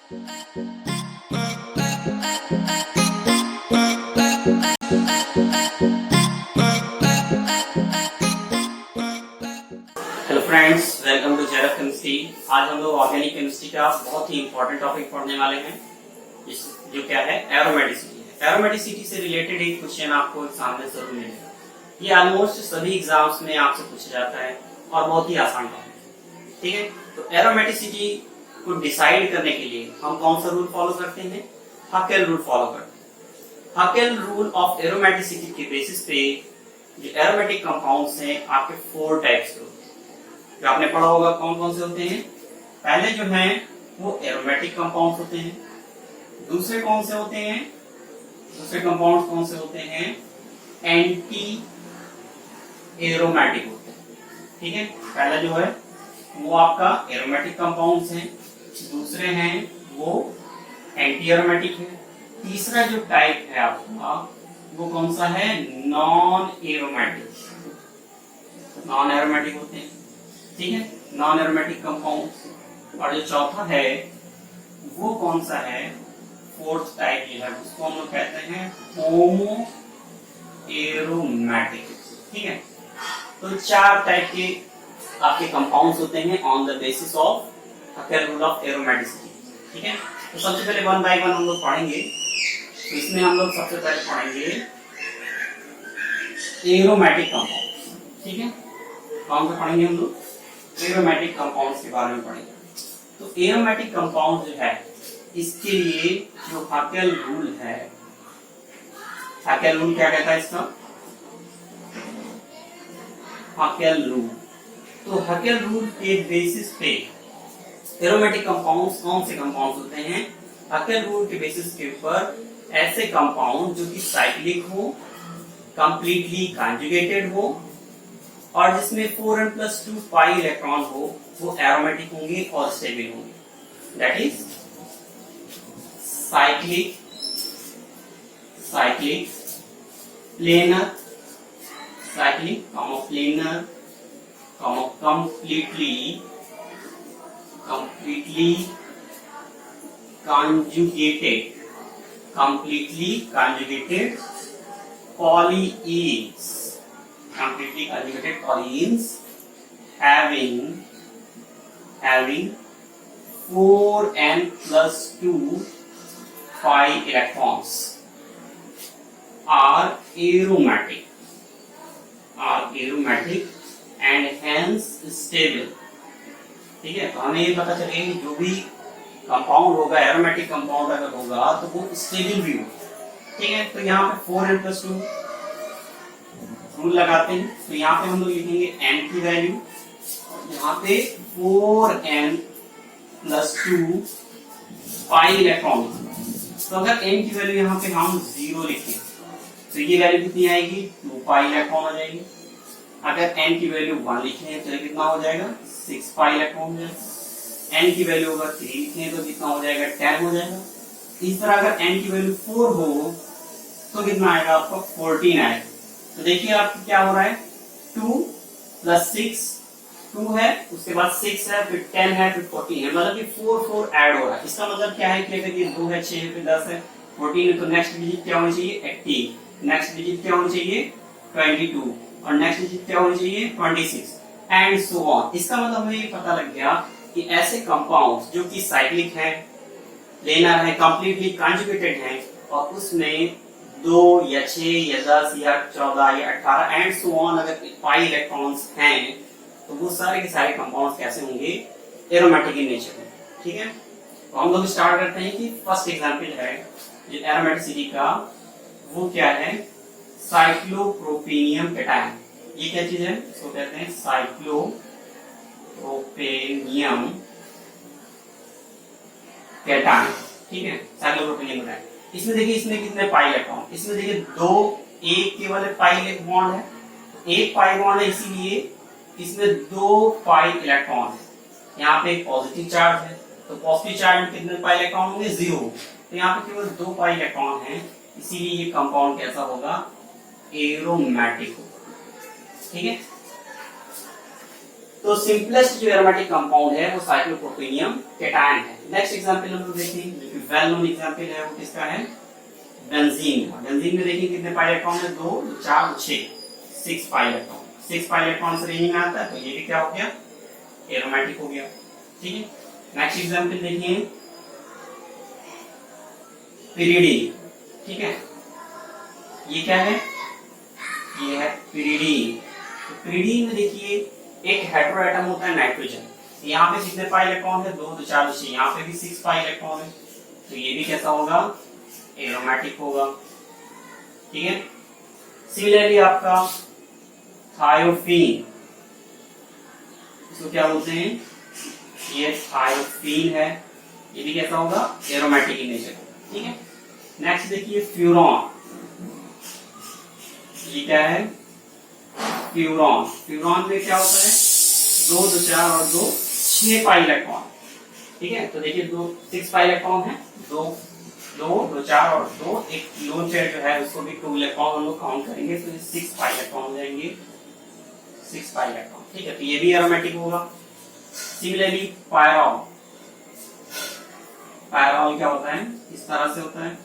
Hello friends, welcome to जेरफ chemistry. आज हम लोग ऑर्गेनिक केमिस्ट्री का बहुत ही इंपॉर्टेंट टॉपिक पढ़ने वाले हैं, जो क्या है एरोमेटिसिटी। एरोमेटिसिटी से रिलेटेड एक क्वेश्चन आपको एग्जाम में जरूर मिलेगा। ये ऑलमोस्ट सभी एग्जाम्स में आपसे पूछा जाता है और बहुत ही आसान टॉपिक है, ठीक है। तो एरोमेटिसिटी को डिसाइड करने के लिए हम कौन सा रूल फॉलो करते हैं? हकेल रूल फॉलो करते हैं। हकेल रूल ऑफ एरोमेटिसिटी के बेसिस पे जो एरोमेटिक कंपाउंड्स हैं आपके 4 टाइप्स के होते हैं, जो आपने पढ़ा होगा कौन कौन से होते हैं। पहले जो हैं वो एरोमेटिक कंपाउंड्स होते हैं। दूसरे कौन से होते हैं? दूसरे कंपाउंड्स कौन से होते हैं? एंटी एरोमेटिक होते हैं, ठीक है। पहला जो है वो आपका एरोमेटिक कंपाउंड्स हैं, दूसरे हैं वो एंटी एरोमेटिक है, तीसरा जो टाइप है आपका वो कौन सा है? Non aromatic. नॉन एरोमेटिक होते हैं, ठीक है, नॉन एरोमेटिक कंपाउंड्स। और जो चौथा है वो कौन सा है? फोर्थ टाइप जो है उसको हम लोग कहते हैं होमो एरोमेटिक, ठीक है। तो 4 टाइप के आपके कंपाउंड्स होते हैं on the basis of Hückel rule of aromaticity, ठीक है। तो सबसे पहले वन बाय वन हम लोग पढ़ेंगे। तो इसमें हम लोग सबसे पहले पढ़ेंगे एरोमेटिक कंपाउंड्स, ठीक है। कौन सा पढ़ेंगे हम लोग? एरोमेटिक कंपाउंड्स के बारे में पढ़ेंगे। तो एरोमेटिक कंपाउंड जो है इसके लिए जो हकेल रूल है, हकेल रूल क्या कहता है इसका? Hückel rule. तो हकेल रूल के बेसिस पे एरोमेटिक कंपाउंड्स कौन से कंपाउंड्स होते हैं? हकेल रूल के बेसिस के ऊपर ऐसे कंपाउंड जो कि साइक्लिक हो, कंप्लीटली कॉन्जुगेटेड हो और जिसमें 4n+2 पाई इलेक्ट्रॉन हो, वो एरोमेटिक होंगे और स्टेबल होंगे। That is cyclic, planar, cyclic, planar, completely conjugated polyenes, having 4n+2 pi electrons are aromatic and hence stable, ठीक है। तो हमें ये पता चले कि जो भी कंपाउंड होगा, एरोमेटिक कंपाउंड अगर होगा तो वो स्टेबल भी होगा, ठीक है। तो यहाँ पे 4n+2 रूल लगाते हैं। तो यहाँ पे हम लोग लिखेंगे n की वैल्यू, यहाँ पे 4n+2 पाई इलेक्ट्रॉन। तो अगर n की वैल्यू यहाँ पे हम 0 लिखें तो ये वैल्यू कितनी आएगी? 2 पाई इलेक्ट्रॉन हो जाएगी। अगर n की वैल्यू 1 लिखें तो कितना हो जाएगा? 6 पाई इलेक्ट्रॉन हो जाएगा। n की वैल्यू अगर 3 लिखें तो कितना हो जाएगा? 10 हो जाएगा। इस तरह अगर n की वैल्यू 4 हो तो कितना आएगा आपका? 14 आएगा। तो देखिए आपको क्या हो रहा है, 2 + 6, 2 है, उसके बाद 6 है, फिर 10 है, फिर 14 है, मतलब कि 4 ऐड हो रहा है। इसका मतलब क्या है कि अगर ये 2 है, 6 है, फिर 10 है, 14 है, तो नेक्स्ट डिजिट क्या होनी चाहिए? 18, नेक्स्ट डिजिट क्या होनी चाहिए? 22 और नेक्स्ट डिजिट क्या होनी चाहिए? 26 एंड सो ऑन। इसका मतलब हमें ये पता लग गया कि ऐसे कंपाउंड्स जो कि साइक्लिक है, प्लेनर है, कंप्लीटली कॉन्जुगेटेड है और उसमें 2 या 6 या 10 या 14 या 18 एंड सो ऑन अगर पाई इलेक्ट्रॉन्स हैं तो वो सारे के सारे कंपाउंड्स कैसे होंगे? एरोमेटिक इन नेचर में, ठीक है। तो हम लोग स्टार्ट करते हैं कि फर्स्ट एग्जांपल है जो एरोमेटिसिटी का, वो क्या है? साइक्लोप्रोपेनियम कैटायन। ये क्या चीज है? इसको कहते हैं साइक्लोप्रोपेनियम कैटायन, ठीक है। साइक्लोप्रोपेनियम कैटायन। इसमें देखिए इसमें कितने पाई इलेक्ट्रॉन? इसमें देखिए 2 एक केवल पाई बॉन्ड है, एक पाई बॉन्ड है, इसीलिए इसमें 2 पाई इलेक्ट्रॉन है। यहाँ पे एक पॉजिटिव चार्ज है, तो पॉजिटिव चार्ज में कितने पाई इलेक्ट्रॉन होंगे? 0। तो यहाँ पे केवल 2 पाई इलेक्ट्रॉन है, इसीलिए ये कंपाउंड कैसा होगा? एरोमेटिक होगा, ठीक है। तो सिंपलेस्ट जो एरोमेटिक कंपाउंड है वो साइक्लोप्रोपेनियम कैटायन है। नेक्स्ट एग्जांपल हम लोग देखें, जो कि वेल नोन एग्जांपल है वो किसका है, बेंजीन। बेंजीन में देखिए कितने पाई इलेक्ट्रॉन है, 2 4 6, 6 पाई इलेक्ट्रॉन। 6 पाई इलेक्ट्रॉन से रेंज में आता है, तो ये भी क्या हो गया, एरोमेटिक हो गया। ठीक है, नेक्स्ट एग्जांपल देखिए, पिरिडीन। ठीक है, ये क्या है, ये है पिरिडीन। तो पिरिडीन में देखिए एक हेटेरो एटम होता है नाइट्रोजन, यहाँ पे कितने पाई इलेक्ट्रॉन है, 2 4 6, यहाँ पे भी 6 पाई इलेक्ट्रॉन है, तो ये भी कैसा होगा, एरोमेटिक होगा। ठीक है, सिमिलरली आपका थायोफीन, इसको क्या बोलते हैं, ये थायोफीन है, ये भी कैसा होगा, एरोमेटिक इन नेचर। ठीक है, नेक्स्ट देखिए फ्यूरॉन, ये क्या है, फ्यूरॉन। फ्यूरॉन में क्या होता है, 2 2 4 और 2 6 पाई इलेक्ट्रॉन। ठीक है, तो देखिए 2 6 पाई इलेक्ट्रॉन है, 2 2 4 और 2, एक लोन पेयर जो है उसको भी 2 इलेक्ट्रॉन हम लोग काउंट करेंगे, तो 6 पाई इलेक्ट्रॉन हो जाएंगे, 6 पाई इलेक्ट्रॉन। ठीक है, तो ये भी एरोमेटिक होगा। सिमिलरली पायरॉल, पायरॉल क्या होता है, इस तरह से होता है,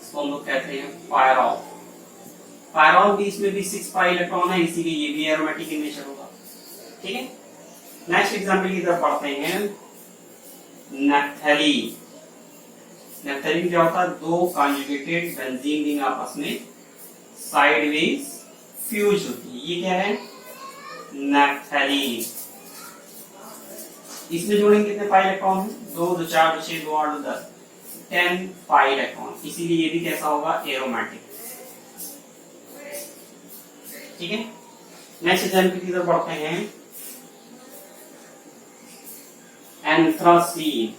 इसको हम लोग कहते हैं पायरॉल। पायरॉल भी, इसमें भी 6 पाई इलेक्ट्रॉन है, इसीलिए ये भी एरोमेटिक इन नेचर होगा। ठीक है, नेक्स्ट एग्जांपल की तरफ पढ़ते हैं, नैप्थेलीन। नैप्थेलीन क्या होता है, 2 कॉन्जुगेटेड बेंजीन रिंग आपस में साइडवेज फ्यूज होती है, ये क्या है, नैप्थेलीन। इसमें जोड़ेंगे कितने पाई इलेक्ट्रॉन है, 2 2 4 2 6 2 8 2 10, 10 पाई इलेक्ट्रॉन, इसीलिए ये भी कैसा होगा, एरोमेटिक। ठीक है, नेक्स्ट एग्जांपल की तरफ बढ़ते हैं, एंथ्रासीन।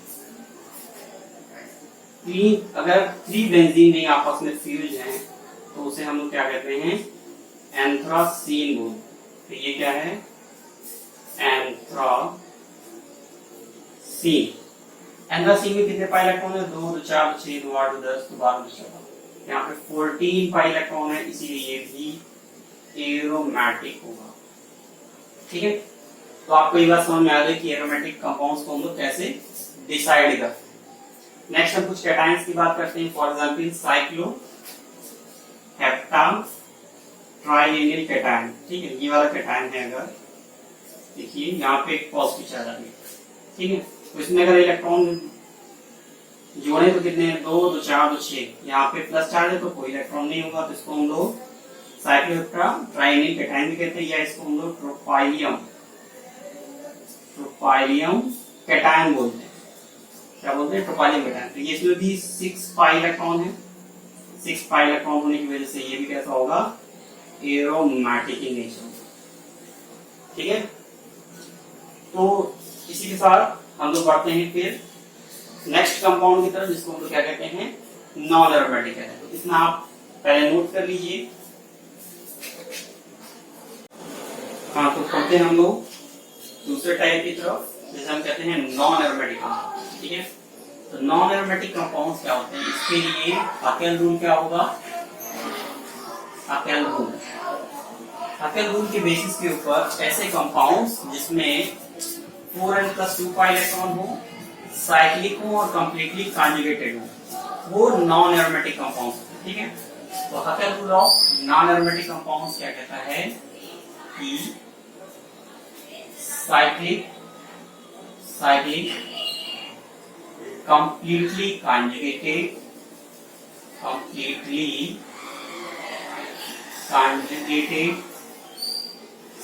अगर 3 बेंजीन रिंग आपस में फ्यूज हैं तो उसे हम लोग क्या कहते हैं, एंथ्रासीन बोलते हैं। तो ये क्या है, एंथ्रासीन। एंथ्रासीन में कितने पाई इलेक्ट्रॉन है, 2 2 4 6 2 8 2 10 12 14, यहाँ पे 14 पाई इलेक्ट्रॉन है, इसीलिए ये भी एरोमेटिक होगा। ठीक है, तो आपको ये बात समझ में आ गई कि एरोमेटिक कंपाउंड्स को हम लोग कैसे डिसाइड करते हैं। नेक्स्ट हम कुछ कैटायंस की बात करते हैं, फॉर एग्जांपल साइक्लो हेप्टान ट्राइएनिल कैटायन। ठीक है, ये वाला कैटायन है, अगर देखिए यहाँ पे एक पॉजिटिव चार्ज आ गया। ठीक है, तो इसमें अगर इलेक्ट्रॉन जोड़े तो कितने हैं, 2 2 4 2 6, यहाँ पे प्लस चार्ज है तो कोई इलेक्ट्रॉन नहीं होगा, तो इसको हम लोग साइक्लोहेप्टान ट्राइएनिल कैटायन भी कहते हैं, या इसको हम लोग ट्रोपाइलियम कैटायन बोलते हैं। क्या बोलते हैं, ट्रोपाइलियम कैटायन। तो ये इसमें भी 6 पाई इलेक्ट्रॉन है, 6 पाई इलेक्ट्रॉन होने की वजह से ये भी कैसा होगा, एरोमेटिक इन नेचर। ठीक है, तो इसी के साथ हम लोग बढ़ते हैं फिर नेक्स्ट कंपाउंड की तरफ, जिसको हम लोग क्या कहते हैं, नॉन एरोमेटिक है। तो इसमें आप पहले नोट कर लीजिए। हाँ, तो पढ़ते हैं हम लोग दूसरे टाइप की तरफ, जैसे हम कहते हैं नॉन एरोमेटिक कंपाउंड। ठीक है, तो नॉन एरोमेटिक कंपाउंड्स क्या होते हैं, इसके लिए हाकेल रूल क्या होगा, हाकेल रूल। हाकेल रूल के बेसिस के ऊपर ऐसे कंपाउंड्स जिसमें 4n+2 पाई इलेक्ट्रॉन हो, साइक्लिक हो और कंप्लीटली कॉन्जुगेटेड हो, वो नॉन एरोमेटिक कंपाउंड्स होते हैं। ठीक है, तो Huckel rule of non aromatic compounds क्या कहता है कि cyclic completely conjugated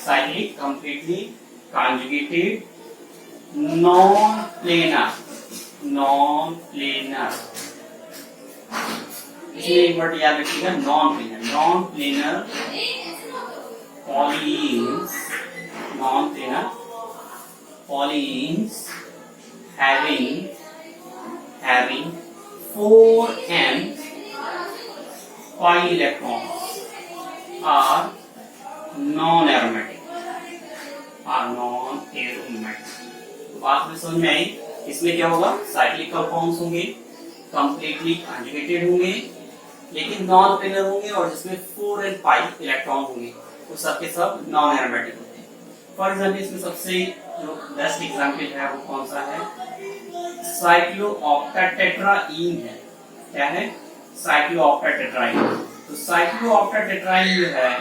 cyclic completely conjugated non-planar इसमें एक वर्ड याद रखिएगा, non planar polyenes having 4n pi electrons are non-aromatic। तो बात में समझ में आई, इसमें क्या होगा, साइक्लिक कंपाउंड्स होंगे, कंप्लीटली कॉन्जुगेटेड होंगे, लेकिन नॉन प्लेनर होंगे, और जिसमें 4n pi इलेक्ट्रॉन होंगे, वो सब के सब नॉन एरोमेटिक होते हैं। फॉर एग्जाम्पल इसमें सबसे जो बेस्ट एग्जाम्पल है वो कौन सा है, साइक्लोऑक्टाटेट्राईन है। क्या है, साइक्लोऑक्टाटेट्राईन। तो साइक्लोऑक्टाटेट्राईन जो है,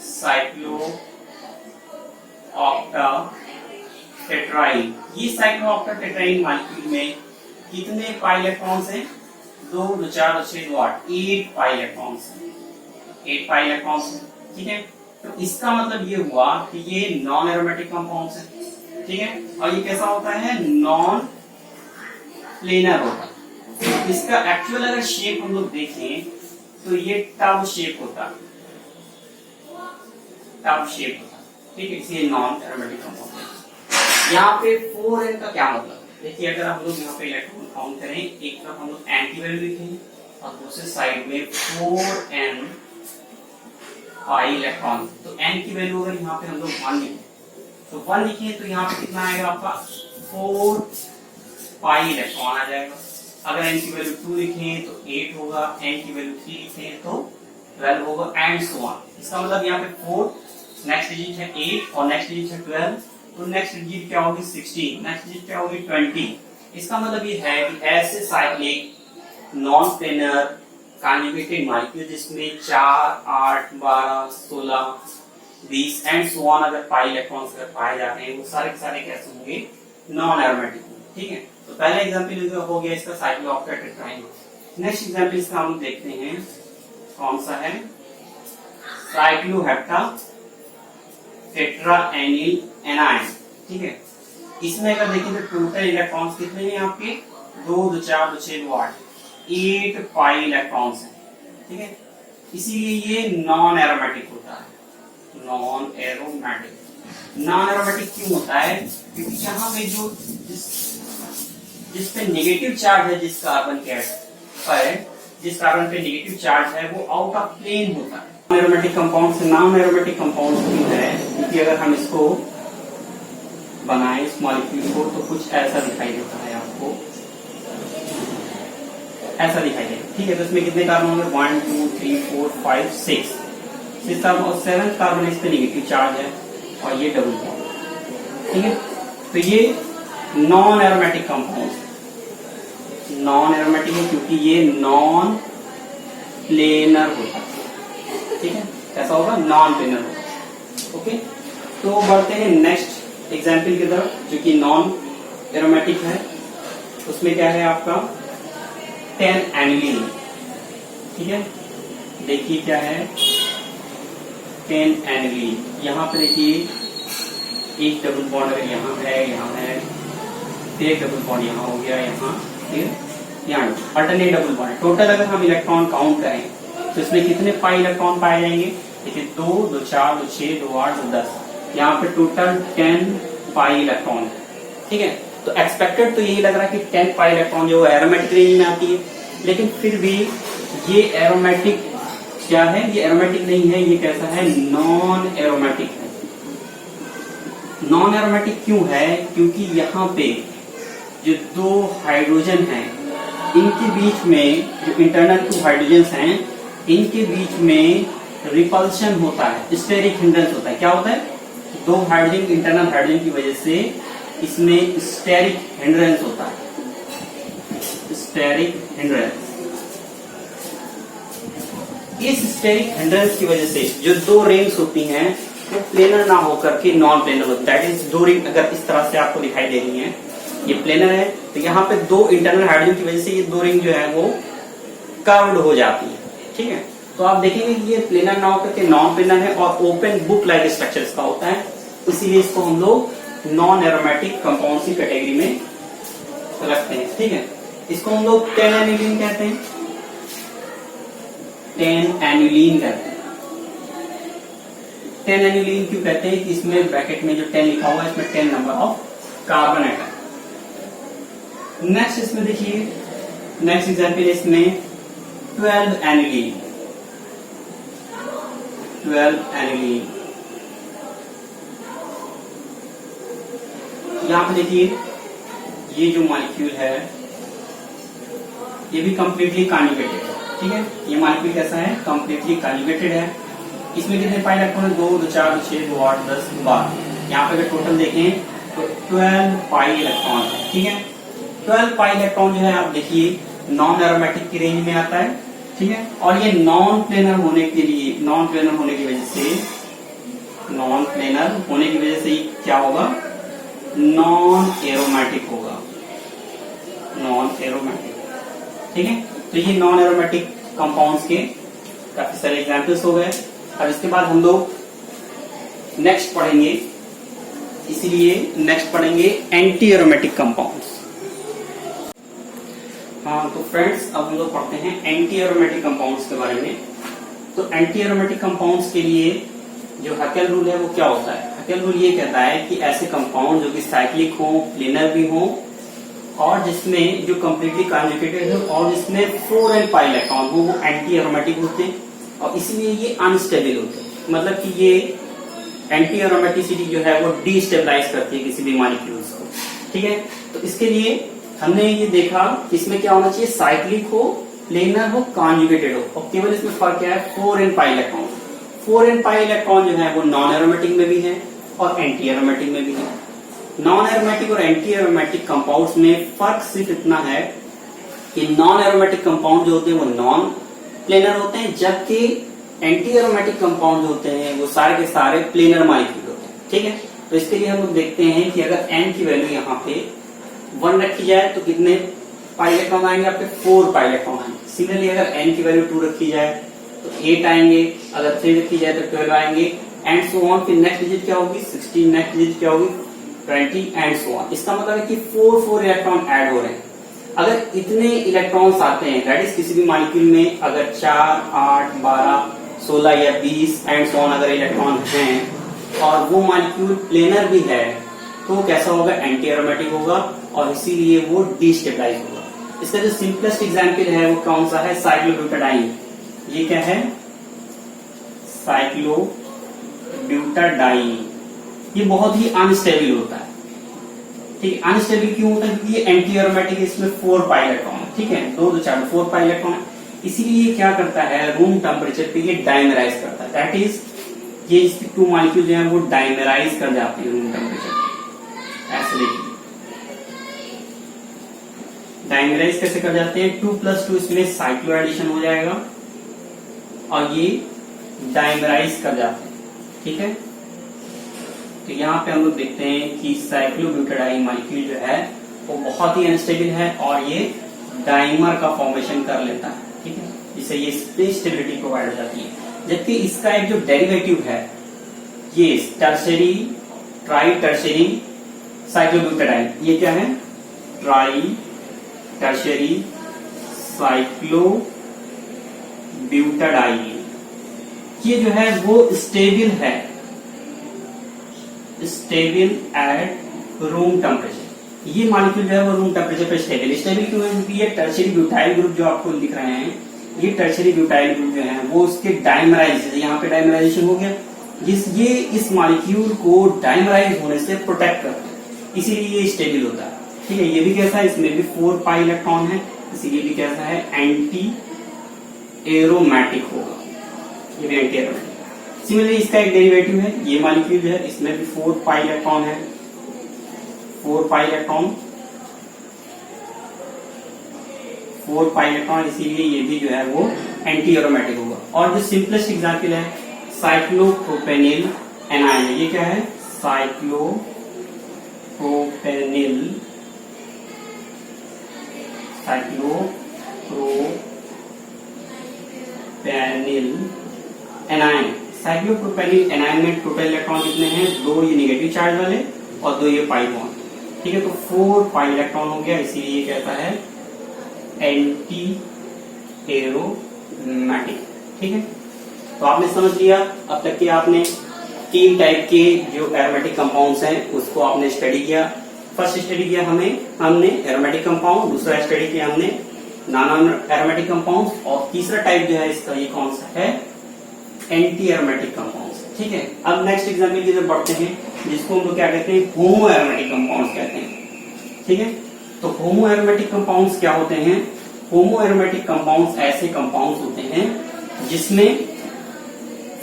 साइक्लोऑक्टाटेट्राईन, ये साइक्लोऑक्टाटेट्राईन मॉलिक्यूल में कितने पाई इलेक्ट्रॉन्स हैं, 2 2 4 2 6 2 8, 8 पाई इलेक्ट्रॉन्स हैं, 8 पाई इलेक्ट्रॉन्स हैं। ठीक है, तो इसका मतलब ये हुआ कि ये नॉन एरोमेटिक कंपाउंड्स है। ठीक है, और ये कैसा होता है, नॉन प्लेनर होता है। इसका एक्चुअल अगर शेप हम लोग देखें तो ये टब शेप होता है, टब शेप होता है। ठीक है, इसलिए नॉन एरोमेटिक कंपाउंड है। यहाँ पे 4n का क्या मतलब, देखिए अगर हम लोग यहाँ पे इलेक्ट्रॉन काउंट करें, एक तरफ हम लोग एंटी वैल्यू लिखेंगे और दूसरे साइड में 4n पाई इलेक्ट्रॉन। तो n की वैल्यू अगर यहाँ पे हम लोग 1 लिखें तो 1 लिखें तो यहाँ पे कितना आएगा आपका, 4 पाई इलेक्ट्रॉन आ जाएगा। अगर n की वैल्यू 2 लिखें तो 8 होगा, n की वैल्यू 3 लिखें तो 12 होगा, एंड सो ऑन। इसका मतलब यहाँ पे 4, नेक्स्ट डिजिट है 8 और नेक्स्ट डिजिट है 12, तो नेक्स्ट डिजिट क्या होगी 16, नेक्स्ट डिजिट क्या होगी 20। इसका मतलब ये है कि ऐसे cyclic non planar conjugated molecule जिसमें 4 8 12 16 20 एंड सो ऑन अगर पाई इलेक्ट्रॉन्स अगर पाए जाते हैं वो सारे के सारे कैसे होंगे, नॉन एरोमेटिक। ठीक है, तो पहला एग्जांपल हो गया इसका साइक्लोऑक्टाटेट्राईन। नेक्स्ट एग्जांपल इसका हम देखते हैं कौन सा है, साइक्लोहेप्टाटेट्राएनिल एनायन। ठीक है, इसमें अगर देखें तो टोटल इलेक्ट्रॉन्स कितने हैं आपके, 2 2 4 2 6 2 8, 8 पाई इलेक्ट्रॉन्स हैं। ठीक है, इसीलिए ये नॉन एरोमेटिक होता है, नॉन एरोमेटिक। नॉन एरोमेटिक क्यों होता है, क्योंकि यहाँ पे जो जिस पे नेगेटिव चार्ज है, जिस कार्बन के पर जिस कार्बन पे नेगेटिव चार्ज है वो आउट ऑफ प्लेन होता है। नॉन एरोमेटिक कंपाउंड से नॉन एरोमेटिक कंपाउंड क्यों है, क्योंकि अगर हम इसको बनाएं इस मॉलिक्यूल को तो कुछ ऐसा दिखाई देता है आपको, ऐसा दिखाई देगा। ठीक है, तो इसमें कितने कार्बन होंगे, 1 2 3 4 5 6 कार्बन और 7th कार्बन इस पे नेगेटिव चार्ज है और ये डबल बॉन्ड। ठीक है, तो ये non aromatic compound, non aromatic है क्योंकि ये नॉन प्लेनर होता है। ठीक है, कैसा होगा, नॉन प्लेनर होगा। ओके, तो बढ़ते हैं नेक्स्ट एग्जाम्पल की तरफ जो कि नॉन एरोमेटिक है। उसमें क्या है आपका 10 एनिलीन। ठीक है, देखिए क्या है 10 एनिलीन। यहाँ पे देखिए एक डबल बॉन्ड अगर यहाँ है फिर एक डबल बॉन्ड यहाँ हो गया, यहाँ फिर यहाँ अल्टरनेट डबल बॉन्ड। टोटल अगर हम इलेक्ट्रॉन काउंट करें तो इसमें कितने पाई इलेक्ट्रॉन पाए जाएंगे, देखिए 2 2 4 2 6 2 8 2 10, यहाँ पे टोटल 10 पाई इलेक्ट्रॉन। ठीक है, तो एक्सपेक्टेड तो यही लग रहा है कि 10 पाई इलेक्ट्रॉन जो एरोमेटिक रेंज में आती है, लेकिन फिर भी ये एरोमेटिक क्या है, ये एरोमेटिक नहीं है, ये कैसा है, नॉन एरोमेटिक है। नॉन एरोमेटिक क्यों है, क्योंकि यहाँ पे जो 2 हाइड्रोजन हैं इनके बीच में जो इंटरनल 2 हाइड्रोजन हैं इनके बीच में रिपल्शन होता है, स्टेरिक हिंड्रेंस होता है। क्या होता है, 2 हाइड्रोजन इंटरनल हाइड्रोजन की वजह से इसमें स्टेरिक हिंड्रेंस होता है, स्टेरिक हिंड्रेंस। इस स्टेरिक हिंड्रेंस की वजह से जो 2 रिंग्स होती हैं वो प्लेनर ना होकर के नॉन प्लेनर होता है। दैट इज 2 रिंग अगर इस तरह से आपको दिखाई दे रही है, ये प्लेनर है, तो यहाँ पे 2 इंटरनल हाइड्रोजन की वजह से ये 2 रिंग जो है वो कर्व्ड हो जाती है। ठीक है, तो आप देखेंगे कि ये प्लेनर ना होकर के नॉन प्लेनर है और ओपन बुक लाइक स्ट्रक्चर इसका होता है, इसीलिए इसको हम लोग नॉन एरोमेटिक कंपाउंड की कैटेगरी में रखते हैं। ठीक है, इसको हम लोग 10 एनिलीन कहते हैं, 10 एनिलीन कहते हैं। 10 एनिलीन क्यों कहते हैं कि इसमें ब्रैकेट में जो 10 लिखा हुआ है इसमें 10 number of carbon atom. Next इसमें देखिए, नेक्स्ट एग्जाम्पल इसमें 12 एनिलीन, 12 एनिलीन। यहां पे देखिए ये जो मॉलिक्यूल है ये भी कंप्लीटली कॉन्जुगेटेड है। ठीक है, ये मॉलिक्यूल कैसा है, कंप्लीटली कॉन्जुगेटेड है। इसमें कितने पाई इलेक्ट्रॉन है, 2 2 4 2 6 2 8 10 12। यहाँ पे अगर टोटल देखें तो 12 पाई इलेक्ट्रॉन है, ठीक है। 12 पाई इलेक्ट्रॉन जो है आप देखिए नॉन एरोमेटिक की रेंज में आता है, ठीक है। और ये नॉन प्लेनर होने के लिए, नॉन प्लेनर होने की वजह से, नॉन प्लेनर होने की वजह से क्या होगा, नॉन एरोमेटिक होगा, नॉन एरोमेटिक, ठीक है। तो ये नॉन एरोमेटिक कंपाउंड्स के काफी सारे एग्जांपल्स हो गए। अब इसके बाद हम लोग नेक्स्ट पढ़ेंगे, इसीलिए नेक्स्ट पढ़ेंगे एंटी एरोमेटिक कंपाउंड्स। हाँ तो फ्रेंड्स अब हम लोग पढ़ते हैं एंटी एरोमेटिक कंपाउंड्स के बारे में। तो एंटी एरोमेटिक कंपाउंड्स के लिए जो हैकेल रूल है वो क्या होता है? हैकेल रूल ये कहता है कि ऐसे कंपाउंड जो कि साइक्लिक हो, प्लेनर भी हो, और जिसमें जो कंप्लीटली कॉन्जुगेटेड हो और जिसमें 4 and 5 इलेक्ट्रॉन हो, वो एंटी एरोमेटिक होते हैं और इसलिए ये अनस्टेबल होते हैं। मतलब कि ये एंटी एरोमेटिसिटी जो है वो डीस्टेबलाइज करती है किसी भी मॉलिक्यूल्स को, ठीक है। तो इसके लिए हमने ये देखा इसमें क्या होना चाहिए, साइक्लिक हो, प्लेनर हो, कॉन्जुगेटेड हो, और केवल इसमें फर्क क्या है, 4 and 5 इलेक्ट्रॉन। 4 and 5 इलेक्ट्रॉन जो है वो नॉन एरोमेटिक में भी है और एंटी एरोमेटिक में भी है। नॉन एरोमेटिक और एंटी एरोमेटिक कंपाउंड्स में फर्क सिर्फ इतना है कि नॉन एरोमेटिक कंपाउंड जो होते हैं वो नॉन प्लेनर होते हैं, जबकि एंटी एरोमेटिक कंपाउंड जो होते हैं वो सारे के सारे प्लेनर मॉलिक्यूल होते हैं, ठीक है। तो इसके लिए हम लोग देखते हैं कि अगर n की वैल्यू यहाँ पे 1 रखी जाए तो कितने पाई इलेक्ट्रॉन आएंगे, आपके 4 पाई इलेक्ट्रॉन आएंगे। सिमिलरली अगर n की वैल्यू 2 रखी जाए तो 8 आएंगे, अगर 3 रखी जाए तो 12 आएंगे, एंड सो ऑन। फिर नेक्स्ट डिजिट क्या होगी, 16, नेक्स्ट डिजिट क्या होगी, 20 एंड सो ऑन। इसका मतलब है कि 4 इलेक्ट्रॉन ऐड हो रहे हैं। अगर इतने इलेक्ट्रॉन्स आते हैं, दैट इज किसी भी मॉलिक्यूल में अगर 4, 8, 12, 16 या 20 एंड सो ऑन अगर इलेक्ट्रॉन हैं और वो मॉलिक्यूल प्लेनर भी है, तो कैसा होगा, एंटी एरोमेटिक होगा और इसीलिए वो डीस्टेबलाइज होगा। इसका जो सिंपलेस्ट एग्जांपल है वो कौन सा है, साइक्लोब्यूटाडाइन। ये क्या है, साइक्लोब्यूटाडाइन। ये बहुत ही अनस्टेबल होता है, ठीक है। अनस्टेबल क्यों होता है, क्योंकि ये एंटी एरोमेटिक है, इसमें 4 पाई इलेक्ट्रॉन है, ठीक है, 2 2 4 4 पाई इलेक्ट्रॉन है। इसीलिए ये क्या करता है, रूम टेम्परेचर पे ये डाइमराइज करता है, दैट इज ये इसकी 2 मॉलिक्यूल जो है वो डाइमराइज कर जाती है रूम टेम्परेचर पे। ऐसे देखिए डाइमराइज कैसे कर जाते हैं, 2+2 इसमें साइक्लो एडिशन हो जाएगा और ये डाइमराइज कर जाते हैं, ठीक है। तो यहाँ पे हम लोग देखते हैं कि साइक्लोब्यूटाडाइन मॉलिक्यूल जो है वो बहुत ही अनस्टेबल है और ये डाइमर का फॉर्मेशन कर लेता है, ठीक है, जिससे ये स्टेबिलिटी प्रोवाइड हो जाती है। जबकि इसका एक जो डेरिवेटिव है, ये टर्शरी, ट्राई टर्शरी साइक्लोब्यूटाडाइन, ये क्या है, ट्राई टर्शरी साइक्लोब्यूटाडाइन। ये जो है वो स्टेबल है, स्टेबल एट रूम टेम्परेचर। ये मॉलिक्यूल जो है वो रूम टेम्परेचर पे स्टेबल क्यों है, क्योंकि ये टर्शरी ब्यूटाइल ग्रुप जो आपको दिख रहे हैं, ये टर्शरी ब्यूटाइल ग्रुप जो है वो उसके डाइमराइज, यहाँ पे डाइमराइजेशन हो गया, ये इस मॉलिक्यूल को डाइमराइज होने से प्रोटेक्ट करता है, इसीलिए ये स्टेबल होता है, ठीक है। ये भी कैसा है, इसमें भी 4 पाई इलेक्ट्रॉन है, इसीलिए भी कैसा है, एंटी एरोमेटिक होगा, ये भी एंटी एरोमेटिक। सिमिलरली इसका एक डेरिवेटिव है, ये मॉलिक्यूल जो है इसमें भी 4 पाई इलेक्ट्रॉन है, 4 पाई इलेक्ट्रॉन, 4 पाई इलेक्ट्रॉन, इसीलिए ये भी जो है वो एंटी एरोमेटिक होगा। और जो सिंपलेस्ट एग्जांपल है साइक्लोप्रोपेनिल एनायन, ये क्या है, साइक्लोप्रोपेनिल एनायन। साइक्लोप्रोपेनिल एनायन में टोटल इलेक्ट्रॉन कितने हैं, 2 ये नेगेटिव चार्ज वाले और 2 ये पाई बॉन्ड, ठीक है। तो 4 पाई इलेक्ट्रॉन हो गया, इसीलिए कहता है एंटी एरोमेटिक, ठीक है। तो आपने समझ लिया, अब तक कि आपने 3 टाइप के जो एरोमेटिक कंपाउंड्स हैं उसको आपने स्टडी किया। फर्स्ट स्टडी किया हमने एरोमेटिक कंपाउंड, दूसरा स्टडी किया हमने नॉन एरोमेटिक कंपाउंड्स, और तीसरा टाइप जो है इसका ये कौन सा है, एंटी एरोमेटिक कंपाउंड्स, ठीक है। अब नेक्स्ट एग्जाम्पल की तरफ बढ़ते हैं, जिसको हम लोग क्या कहते हैं, होमो एरोमेटिक कंपाउंड्स कहते हैं, ठीक है। तो होमो एरोमेटिक कंपाउंड्स क्या होते हैं, होमो एरोमेटिक कंपाउंड्स ऐसे कंपाउंड्स होते हैं जिसमें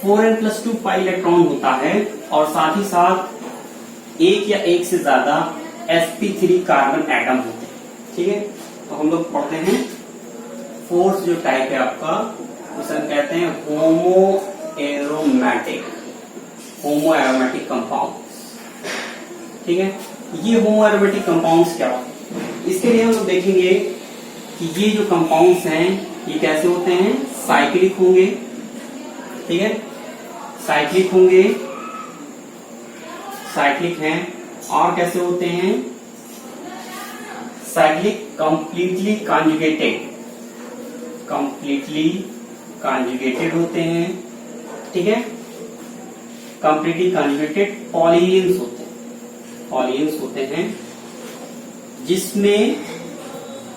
4n+2 पाई इलेक्ट्रॉन होता है और साथ ही साथ एक या एक से ज्यादा sp3 कार्बन एटम होते हैं, ठीक है। तो हम लोग पढ़ते हैं फोर्थ जो टाइप है आपका, उसे हम कहते हैं होमोएरोमेटिक कंपाउंड्स, ठीक है। ये होमोएरोमेटिक कंपाउंड्स क्या होते हैं, इसके लिए हम लोग देखेंगे कि ये जो कंपाउंड्स हैं ये कैसे होते हैं, साइक्लिक होंगे, ठीक है, साइक्लिक होंगे, साइक्लिक हैं। और कैसे होते हैं, साइक्लिक कंप्लीटली कॉन्जुगेटेड होते हैं, ठीक है। कंप्लीटली कॉन्जुगेटेड पॉलीन्स होते हैं,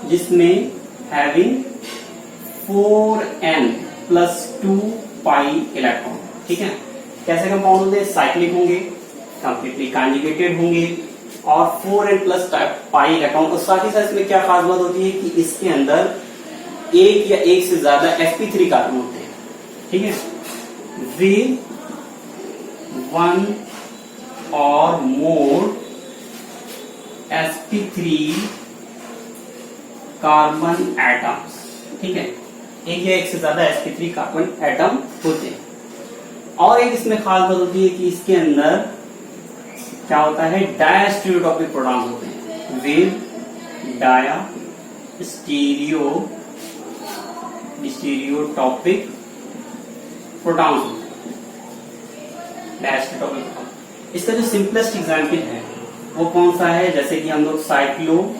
जिसमें हैविंग 4n+2 पाई इलेक्ट्रॉन, ठीक है। कैसे कंपाउंड होंगे, साइक्लिक होंगे, कंप्लीटली कॉन्जुगेटेड होंगे और 4n+ पाई इलेक्ट्रॉन। और साथ ही साथ इसमें क्या खास बात होती है कि इसके अंदर एक या एक से ज्यादा sp3 कार्बन होते हैं, ठीक है। विद 1 और मोर sp3 कार्बन एटम्स, ठीक है। एक या एक से ज्यादा sp3 कार्बन एटम होते हैं। और एक इसमें खास बात होती है कि इसके अंदर क्या होता है, डायस्टीरियोटॉपिक प्रोटॉन्स होते हैं, विद डायस्टीरियोटॉपिक प्रोटॉन्स होते हैं, डायस्टीरियोटॉपिक प्रोटॉन। इसका जो सिंपलेस्ट एग्जाम्पल है वो कौन सा है, जैसे कि हम लोग साइक्लो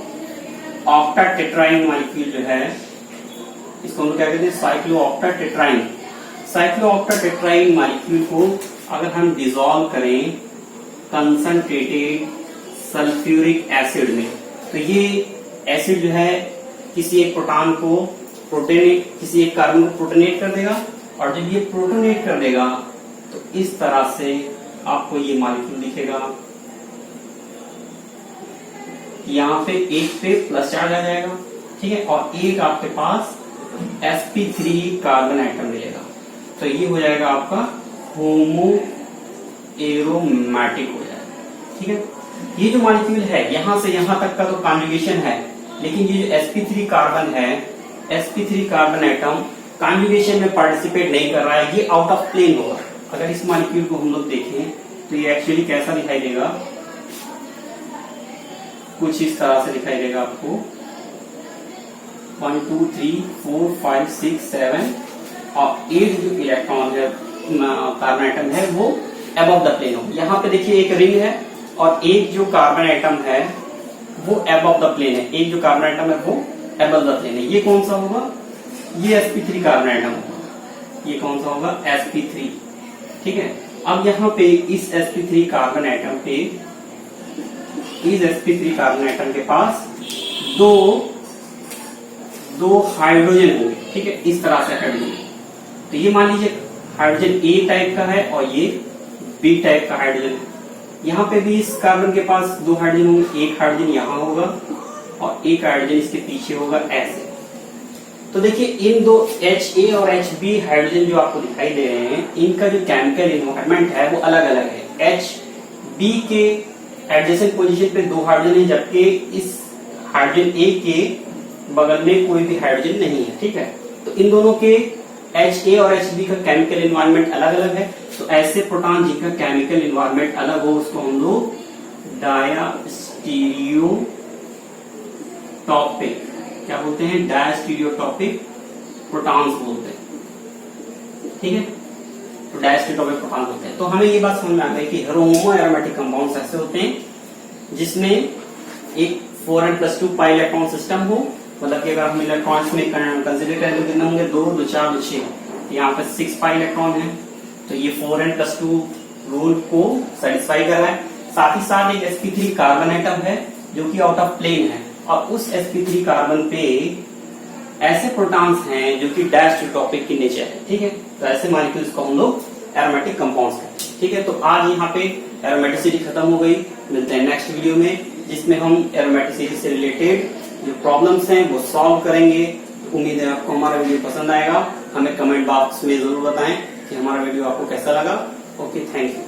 ऑक्टाटेट्राइन मॉलिक्यूल जो है, इसको हम लोग क्या कहते हैं, साइक्लो ऑक्टाटेट्राइन मॉलिक्यूल को अगर हम डिसॉल्व करें कंसंट्रेटेड सल्फ्यूरिक एसिड में, तो ये एसिड जो है किसी एक प्रोटॉन को किसी एक कार्बन को प्रोटोनेट कर देगा, और जब ये प्रोटोनेट कर देगा तो इस तरह से आपको ये मॉलिक्यूल दिखेगा। यहाँ पे एक पे प्लस चार्ज आ जाएगा, ठीक है, और एक आपके पास sp3 कार्बन एटम मिलेगा, तो ये हो जाएगा आपका होमोएरोमेटिक हो जाएगा, ठीक है। ये जो मॉलिक्यूल है यहां से यहां तक का तो कॉन्जुगेशन है, लेकिन ये जो sp3 कार्बन है, sp3 कार्बन एटम कॉन्जुगेशन में पार्टिसिपेट नहीं कर रहा है, ये आउट ऑफ प्लेन होगा। अगर इस मॉलिक्यूल को हम लोग देखें तो ये एक्चुअली कैसा दिखाई देगा, कुछ इस तरह से दिखाई देगा आपको 1 2 3 4 5 6 7 और 8 जो इलेक्ट्रॉन है कार्बन एटम है वो अबव द प्लेन हो। यहाँ पे देखिए एक रिंग है और एक जो कार्बन एटम है वो अबव द प्लेन है, एक जो कार्बन एटम है वो अबव द प्लेन है। ये कौन सा होगा, ये sp3 कार्बन एटम होगा, ये कौन सा होगा, sp3, ठीक है। अब यहाँ पे इस sp3 कार्बन एटम पे, इस sp3 कार्बन एटम के पास दो हाइड्रोजन होंगे, ठीक है, इस तरह से हाइड्रोजन। तो ये मान लीजिए हाइड्रोजन ए टाइप का है और ये बी टाइप का हाइड्रोजन है। यहाँ पे भी इस कार्बन के पास दो हाइड्रोजन होंगे, एक हाइड्रोजन यहाँ होगा और एक हाइड्रोजन इसके पीछे होगा, ऐसे। तो देखिए इन दो HA और HB हाइड्रोजन जो आपको दिखाई दे रहे हैं, इनका जो केमिकल एनवायरनमेंट है वो अलग अलग है। HB के एडजेसेंट पोजीशन पे दो हाइड्रोजन है, जबकि इस हाइड्रोजन A के बगल में कोई भी हाइड्रोजन नहीं है, ठीक है। तो इन दोनों के HA और HB का केमिकल एनवायरनमेंट अलग अलग है। तो ऐसे प्रोटॉन जिनका केमिकल एनवायरनमेंट अलग हो उसको हम लोग डायस्टीरियोटॉपिक क्या बोलते हैं, डायस्टीरियोटॉपिक प्रोटॉन्स बोलते हैं, ठीक है। तो डायस्टीरियोटॉपिक प्रोटॉन्स होते हैं। तो हमें ये बात समझ में आ गई कि होमोएरोमेटिक कंपाउंड्स ऐसे होते हैं जिसमें एक 4n+2 पाई इलेक्ट्रॉन सिस्टम हो, मतलब कि अगर हम इलेक्ट्रॉन्स में कंसीडर करें तो कितने होंगे, 2 2 4 2 6, यहाँ पे 6 पाई इलेक्ट्रॉन है, तो ये 4n+2 रूल को सेटिस्फाई कर रहा है। साथ ही साथ एक sp3 कार्बन एटम है जो कि आउट ऑफ प्लेन है, और उस sp3 कार्बन पे ऐसे प्रोटॉन्स हैं जो कि डायस्टीरियोटॉपिक की नेचर है, ठीक है। तो ऐसे मॉलिक्यूल्स को हम लोग एरोमेटिक कंपाउंड्स कहते हैं, ठीक है। तो आज यहाँ पे एरोमेटिसिटी खत्म हो गई। मिलते हैं नेक्स्ट वीडियो में जिसमें हम एरोमेटिसिटी से रिलेटेड जो प्रॉब्लम्स हैं वो सॉल्व करेंगे। उम्मीद है आपको हमारा वीडियो पसंद आएगा। हमें कमेंट बॉक्स में जरूर बताएं कि हमारा वीडियो आपको कैसा लगा। Okay, thank you.